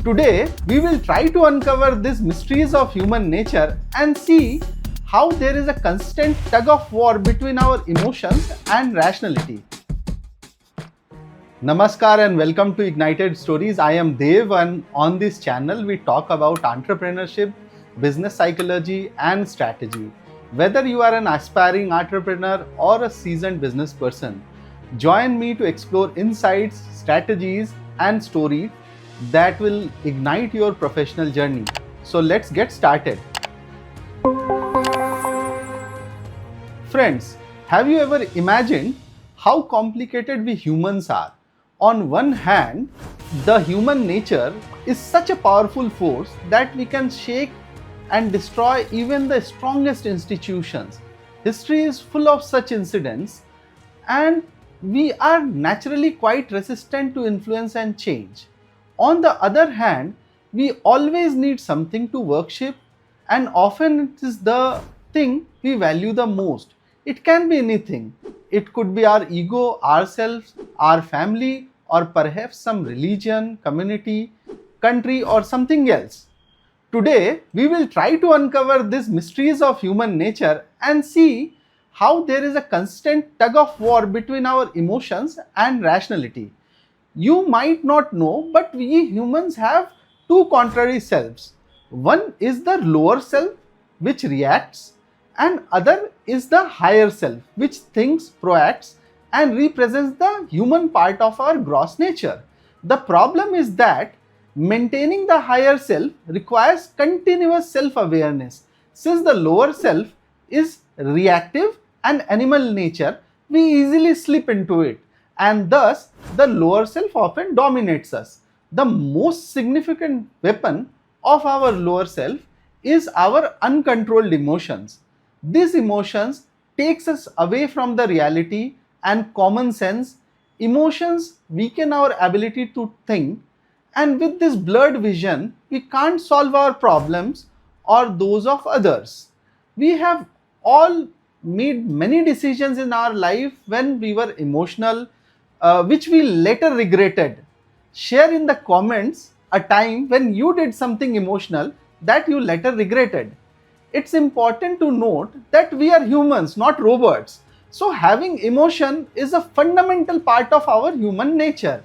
Today, we will try to uncover these mysteries of human nature and see how there is a constant tug of war between our emotions and rationality. Namaskar and welcome to Ignited Stories. I am Dev, and on this channel we talk about entrepreneurship, business psychology and strategy. Whether you are an aspiring entrepreneur or a seasoned business person, join me to explore insights, strategies and stories that will ignite your professional journey. So let's get started. Friends, have you ever imagined how complicated we humans are? On one hand, the human nature is such a powerful force that we can shake and destroy even the strongest institutions. History is full of such incidents, and we are naturally quite resistant to influence and change. On the other hand, we always need something to worship, and often it is the thing we value the most. It can be anything. It could be our ego, ourselves, our family, or perhaps some religion, community, country, or something else. Today, we will try to uncover these mysteries of human nature and see how there is a constant tug of war between our emotions and rationality. You might not know, but we humans have two contrary selves. One is the lower self, which reacts, and other is the higher self, which thinks, proacts, and represents the human part of our gross nature. The problem is that maintaining the higher self requires continuous self-awareness. Since the lower self is reactive and animal nature, we easily slip into it, and thus the lower self often dominates us. The most significant weapon of our lower self is our uncontrolled emotions. These emotions takes us away from the reality and common sense. Emotions weaken our ability to think, and with this blurred vision, we can't solve our problems or those of others. We have all made many decisions in our life when we were emotional, which we later regretted. Share in the comments a time when you did something emotional that you later regretted. It's important to note that we are humans, not robots. So having emotion is a fundamental part of our human nature.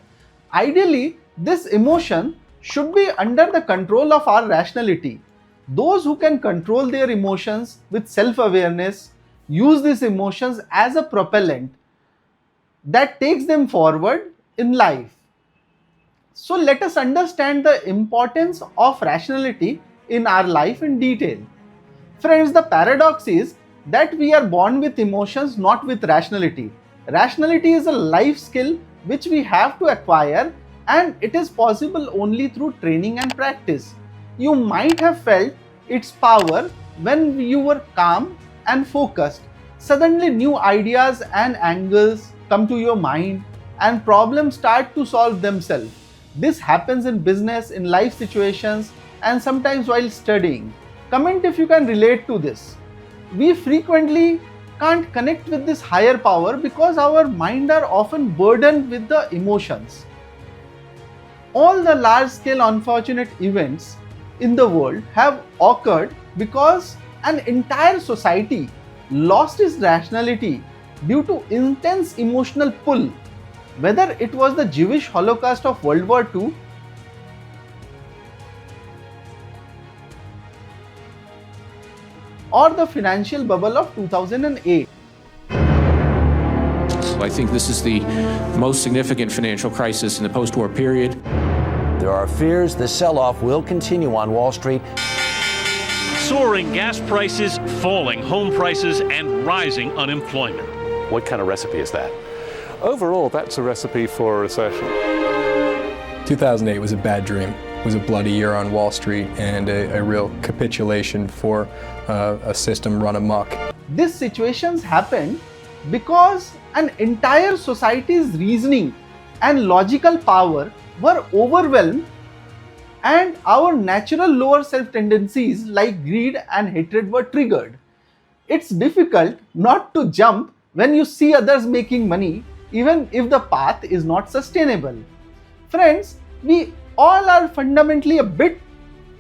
Ideally, this emotion should be under the control of our rationality. Those who can control their emotions with self-awareness use these emotions as a propellant that takes them forward in life. So let us understand the importance of rationality in our life in detail. Friends, the paradox is that we are born with emotions, not with rationality. Rationality is a life skill which we have to acquire, and it is possible only through training and practice. You might have felt its power when you were calm and focused. Suddenly new ideas and angles come to your mind and problems start to solve themselves. This happens in business, in life situations, and sometimes while studying. Comment if you can relate to this. We frequently can't connect with this higher power because our mind are often burdened with the emotions. All the large-scale unfortunate events in the world have occurred because an entire society lost its rationality due to intense emotional pull. Whether it was the Jewish Holocaust of World War II, or the financial bubble of 2008. I think this is the most significant financial crisis in the post-war period. There are fears the sell-off will continue on Wall Street. Soaring gas prices, falling home prices, and rising unemployment. What kind of recipe is that? Overall, that's a recipe for a recession. 2008 was a bad dream. It was a bloody year on Wall Street and a real capitulation for a system run amok. These situations happened because an entire society's reasoning and logical power were overwhelmed, and our natural lower self tendencies like greed and hatred were triggered. It's difficult not to jump when you see others making money, even if the path is not sustainable. Friends, we all are fundamentally a bit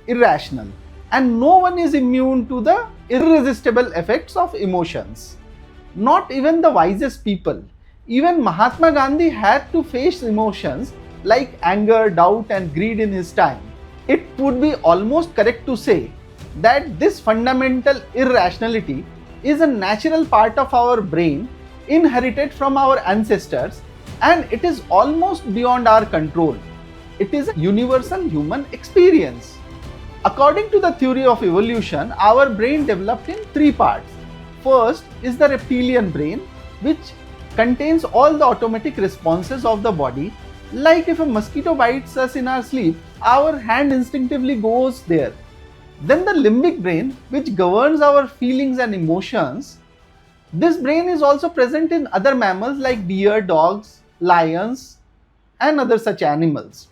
irrational, and no one is immune to the irresistible effects of emotions. Not even the wisest people. Even Mahatma Gandhi had to face emotions like anger, doubt, and greed in his time. It would be almost correct to say that this fundamental irrationality is a natural part of our brain inherited from our ancestors, and it is almost beyond our control. It is a universal human experience. According to the theory of evolution, our brain developed in three parts. First is the reptilian brain, which contains all the automatic responses of the body. Like if a mosquito bites us in our sleep, our hand instinctively goes there. Then the limbic brain, which governs our feelings and emotions. This brain is also present in other mammals like deer, dogs, lions, and other such animals.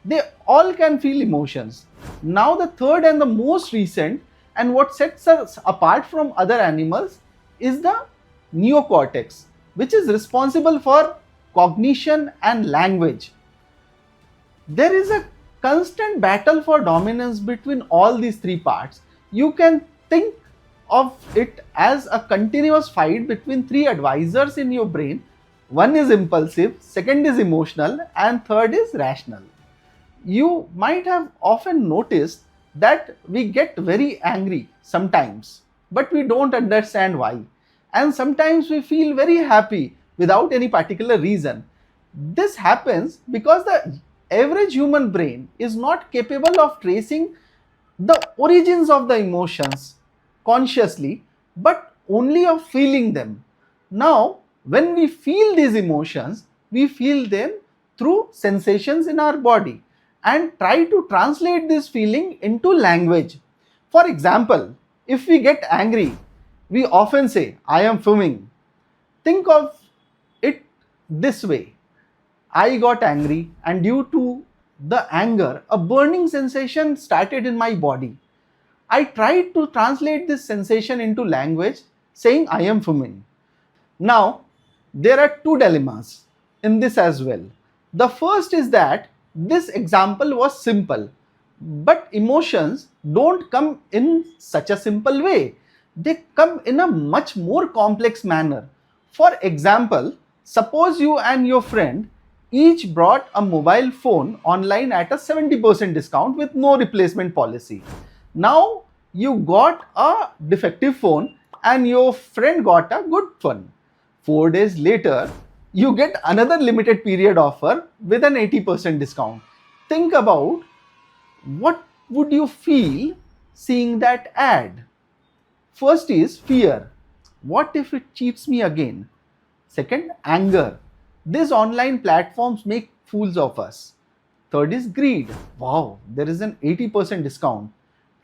They all can feel emotions. Now the third and the most recent, and what sets us apart from other animals, is the neocortex, which is responsible for cognition and language. There is a constant battle for dominance between all these three parts. You can think of it as a continuous fight between three advisors in your brain. One is impulsive, second is emotional, and third is rational. You might have often noticed that we get very angry sometimes, but we don't understand why. And sometimes we feel very happy without any particular reason. This happens because the average human brain is not capable of tracing the origins of the emotions consciously, but only of feeling them. Now, when we feel these emotions, we feel them through sensations in our body and try to translate this feeling into language. For example, if we get angry, we often say, I am fuming. Think of it this way. I got angry, and due to the anger, a burning sensation started in my body. I tried to translate this sensation into language, saying I am fuming. Now, there are two dilemmas in this as well. The first is that this example was simple, but emotions don't come in such a simple way. They come in a much more complex manner. For example, suppose you and your friend each brought a mobile phone online at a 70% discount with no replacement policy. Now you got a defective phone and your friend got a good one. 4 days later, you get another limited period offer with an 80% discount. Think about what would you feel seeing that ad. First is fear. What if it cheats me again? Second, anger. These online platforms make fools of us. Third is greed. Wow, there is an 80% discount.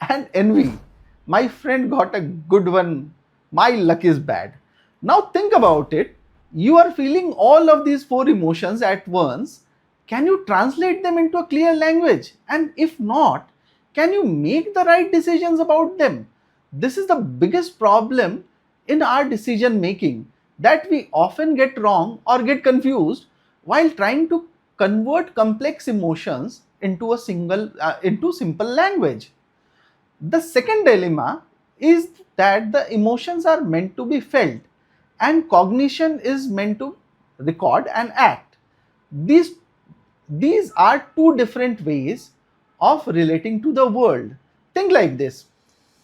And envy. My friend got a good one. My luck is bad. Now think about it. You are feeling all of these four emotions at once. Can you translate them into a clear language? And if not, can you make the right decisions about them? This is the biggest problem in our decision making, that we often get wrong or get confused while trying to convert complex emotions into simple language. The second dilemma is that the emotions are meant to be felt and cognition is meant to record and act. These are two different ways of relating to the world. Think like this.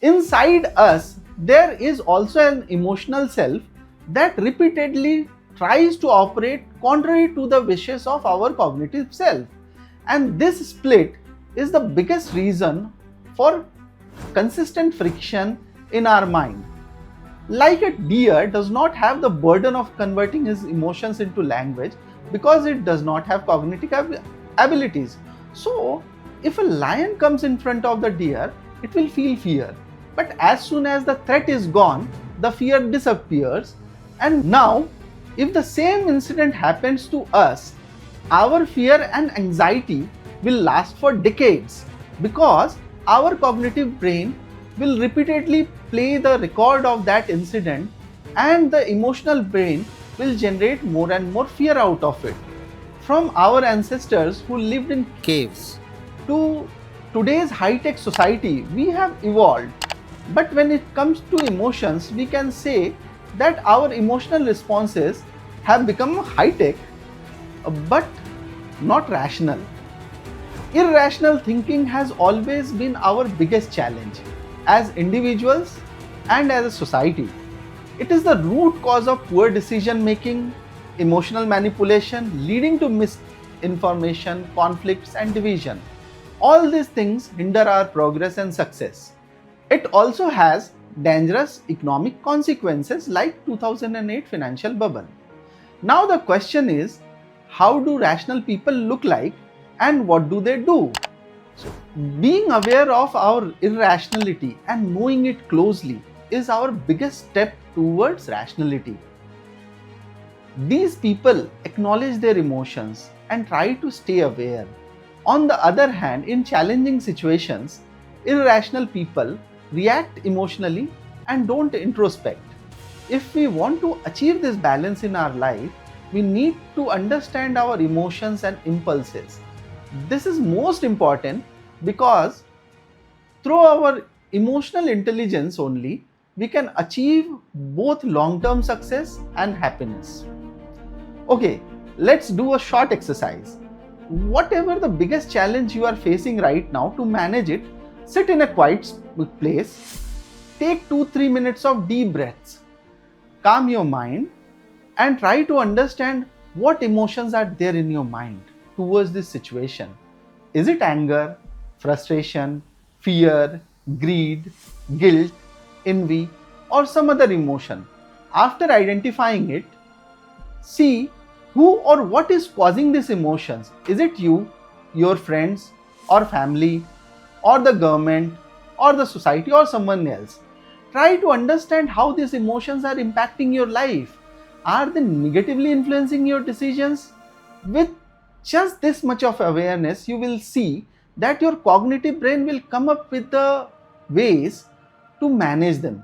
Inside us, there is also an emotional self that repeatedly tries to operate contrary to the wishes of our cognitive self. And this split is the biggest reason for consistent friction in our mind. Like a deer does not have the burden of converting his emotions into language because it does not have cognitive abilities. So, if a lion comes in front of the deer, it will feel fear. But as soon as the threat is gone, the fear disappears. And now, if the same incident happens to us, our fear and anxiety will last for decades because our cognitive brain will repeatedly play the record of that incident and the emotional brain will generate more and more fear out of it. From our ancestors who lived in caves, To today's high-tech society, we have evolved. But when it comes to emotions, we can say that our emotional responses have become high-tech, but not rational. Irrational thinking has always been our biggest challenge as individuals and as a society. It is the root cause of poor decision making, emotional manipulation, leading to misinformation, conflicts, and division. All these things hinder our progress and success. It also has dangerous economic consequences like 2008 financial bubble. Now the question is, how do rational people look like and what do they do? So, being aware of our irrationality and knowing it closely is our biggest step towards rationality. These people acknowledge their emotions and try to stay aware. On the other hand, in challenging situations, irrational people react emotionally and don't introspect. If we want to achieve this balance in our life, we need to understand our emotions and impulses. This is most important because through our emotional intelligence only, we can achieve both long-term success and happiness. Okay, let's do a short exercise. Whatever the biggest challenge you are facing right now, to manage it, sit in a quiet place, take 2-3 minutes of deep breaths, calm your mind, and try to understand what emotions are there in your mind towards this situation. Is it anger, frustration, fear, greed, guilt, envy, or some other emotion? After identifying it, see who or what is causing these emotions. Is it you, your friends, or family, or the government, or the society, or someone else? Try to understand how these emotions are impacting your life. Are they negatively influencing your decisions? With just this much of awareness, you will see that your cognitive brain will come up with the ways to manage them.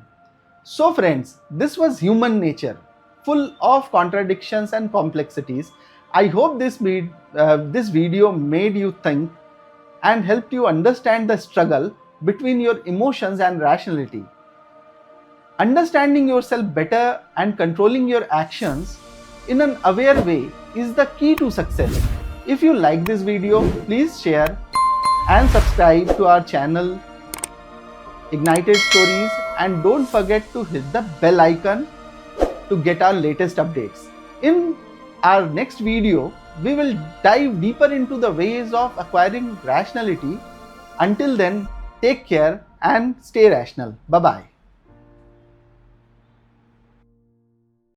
So friends, this was human nature, full of contradictions and complexities. I hope this video made you think and helped you understand the struggle between your emotions and rationality. Understanding yourself better and controlling your actions in an aware way is the key to success. If you like this video, please share and subscribe to our channel Ignited Stories, and don't forget to hit the bell icon to get our latest updates. In our next video, we will dive deeper into the ways of acquiring rationality. Until then, take care and stay rational. Bye-bye.